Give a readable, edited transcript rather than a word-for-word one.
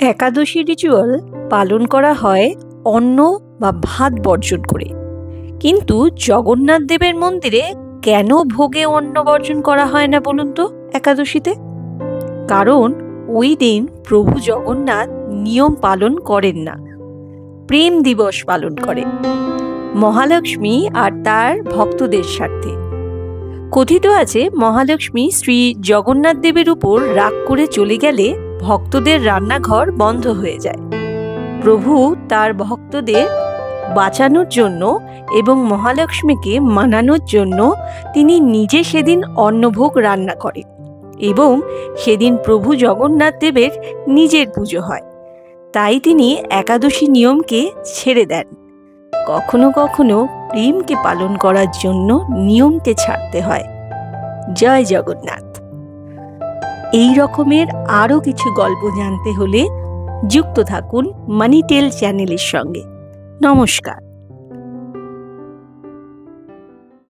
একাদশী ritual পালন করা হয় অন্ন বা ভাত বর্জন করে। কিন্তু জগন্নাথ দেবের মন্দিরে কেন ভোগে অন্ন বর্জন করা হয় না বলুন তো একাদশীতে? কারণ ওই দিন প্রভু জগন্নাথ নিয়ম পালন করেন না, প্রেম দিবস পালন করেন মহালক্ষ্মী আর তার ভক্তদের স্বার্থে। কথিত আছে, মহালক্ষ্মী শ্রী জগন্নাথ দেবের উপর রাগ করে চলে গেলে ভক্তদের রান্নাঘর বন্ধ হয়ে যায়। প্রভু তার ভক্তদের বাঁচানোর জন্য এবং মহালক্ষ্মীকে মানানোর জন্য তিনি নিজে সেদিন অন্নভোগ রান্না করেন এবং সেদিন প্রভু জগন্নাথ দেবের নিজের পুজো হয়। তাই তিনি একাদশী নিয়মকে ছেড়ে দেন। কখনো কখনো প্রেমকে পালন করার জন্য নিয়মকে ছাড়তে হয়। জয় জগন্নাথ। এই রকমের আরও কিছু গল্প জানতে হলে যুক্ত থাকুন মানি টেল চ্যানেলের সঙ্গে। নমস্কার।